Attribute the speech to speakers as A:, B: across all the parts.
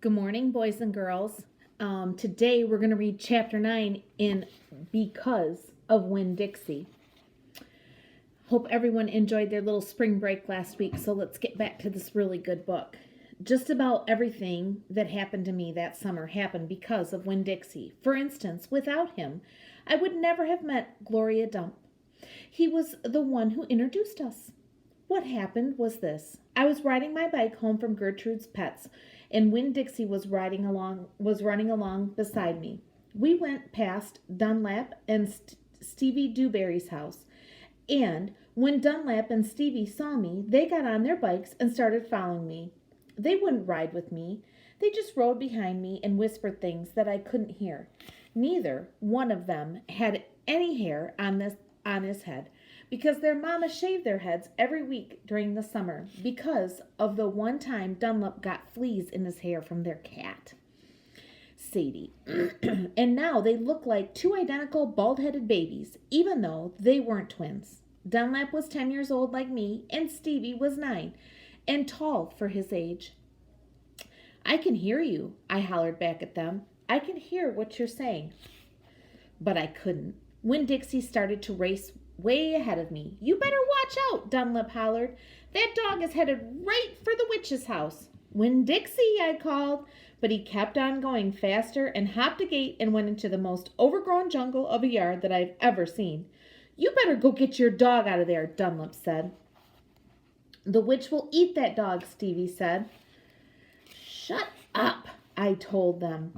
A: Good morning, boys and girls. Today we're going to read chapter 9 in Because of Winn Dixie. Hope everyone enjoyed their little spring break last week, so let's get back to this really good book. Just about everything that happened to me that summer happened because of Winn Dixie. For instance, without him, I would never have met Gloria Dump. He was the one who introduced us. What happened was this. I was riding my bike home from Gertrude's Pets, and Winn Dixie was running along beside me. We went past Dunlap and Stevie Dewberry's house, and when Dunlap and Stevie saw me, they got on their bikes and started following me. They wouldn't ride with me. They just rode behind me and whispered things that I couldn't hear. Neither one of them had any hair on his head, because their mama shaved their heads every week during the summer because of the one time Dunlap got fleas in his hair from their cat, Sadie. And now they look like two identical bald-headed babies, even though they weren't twins. Dunlap was 10 years old like me, and Stevie was 9, and tall for his age. "I can hear you," I hollered back at them. "I can hear what you're saying." But I couldn't. Winn Dixie started to race way ahead of me. "You better watch out," Dunlap hollered. "That dog is headed right for the witch's house." "Winn Dixie," I called, but he kept on going faster and hopped a gate and went into the most overgrown jungle of a yard that I've ever seen. "You better go get your dog out of there," Dunlap said. "The witch will eat that dog," Stevie said. "Shut up," I told them.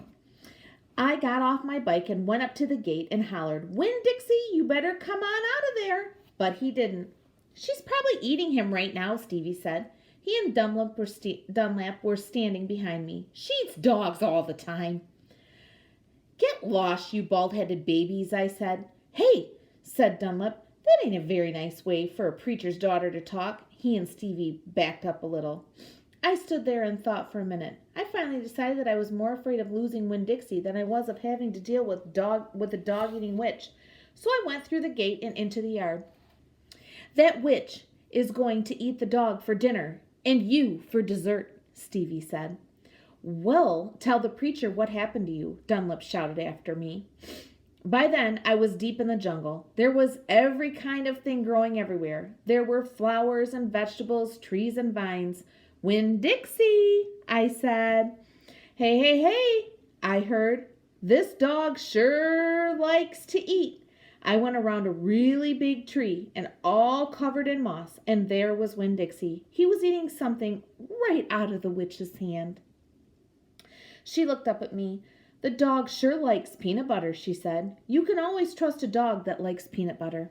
A: I got off my bike and went up to the gate and hollered, "Winn Dixie, you better come on out of there." But he didn't. "She's probably eating him right now," Stevie said. He and Dunlap were standing behind me. "She eats dogs all the time." "Get lost, you bald-headed babies," I said. "Hey," said Dunlap, "that ain't a very nice way for a preacher's daughter to talk." He and Stevie backed up a little. I stood there and thought for a minute. I finally decided that I was more afraid of losing Winn Dixie than I was of having to deal with a dog-eating witch. So I went through the gate and into the yard. "That witch is going to eat the dog for dinner, and you for dessert," Stevie said. "Well, tell the preacher what happened to you," Dunlap shouted after me. By then, I was deep in the jungle. There was every kind of thing growing everywhere. There were flowers and vegetables, trees and vines. "Winn Dixie," I said. "Hey, hey, hey," I heard. "This dog sure likes to eat." I went around a really big tree and all covered in moss, and there was Winn Dixie. He was eating something right out of the witch's hand. She looked up at me. "The dog sure likes peanut butter," she said. "You can always trust a dog that likes peanut butter."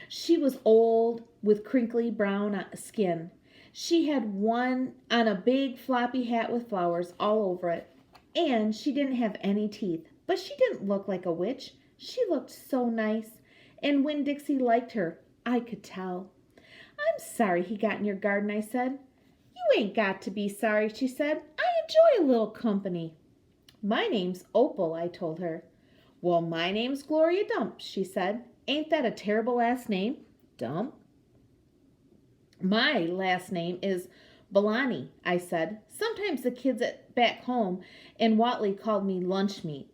A: She was old with crinkly brown skin. She had on a big floppy hat with flowers all over it, and she didn't have any teeth, but she didn't look like a witch. She looked so nice, and Winn Dixie liked her. I could tell. "I'm sorry he got in your garden," I said. "You ain't got to be sorry," she said. "I enjoy a little company." "My name's Opal," I told her. "Well, my name's Gloria Dump," she said. "Ain't that a terrible last name, Dump?" "My last name is Bellani," I said. "Sometimes the kids back home in Watley called me lunch meat."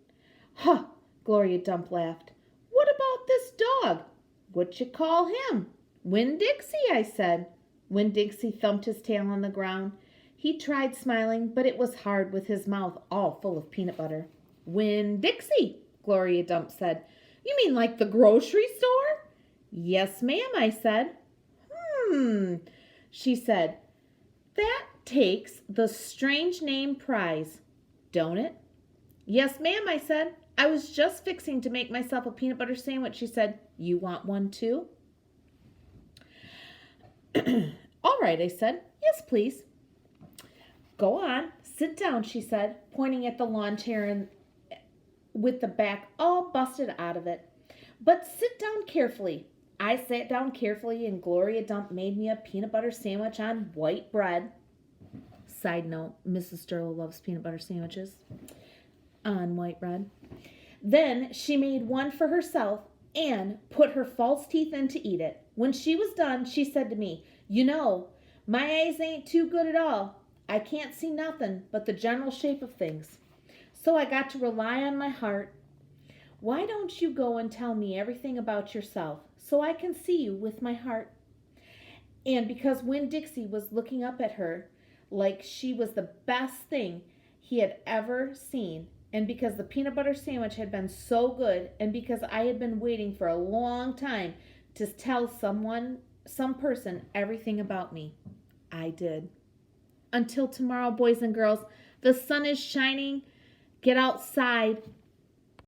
A: "Huh," Gloria Dump laughed. "What about this dog? What you call him?" "Winn Dixie," I said. Winn Dixie thumped his tail on the ground. He tried smiling, but it was hard with his mouth all full of peanut butter. "Winn Dixie," Gloria Dump said. "You mean like the grocery store?" "Yes, ma'am," I said. She said. "That takes the strange name prize, don't it?" "Yes, ma'am," I said. "I was just fixing to make myself a peanut butter sandwich," she said. "You want one too?" "All right," I said. "Yes, please." "Go on, sit down," she said, pointing at the lawn chair with the back all busted out of it. "But sit down carefully." I sat down carefully, and Gloria Dump made me a peanut butter sandwich on white bread. Side note, Mrs. Sterling loves peanut butter sandwiches on white bread. Then she made one for herself and put her false teeth in to eat it. When she was done, she said to me, "You know, my eyes ain't too good at all. I can't see nothing but the general shape of things. So I got to rely on my heart. Why don't you go and tell me everything about yourself so I can see you with my heart?" And because Winn Dixie was looking up at her like she was the best thing he had ever seen, and because the peanut butter sandwich had been so good, and because I had been waiting for a long time to tell some person everything about me, I did. Until tomorrow, boys and girls, the sun is shining. Get outside.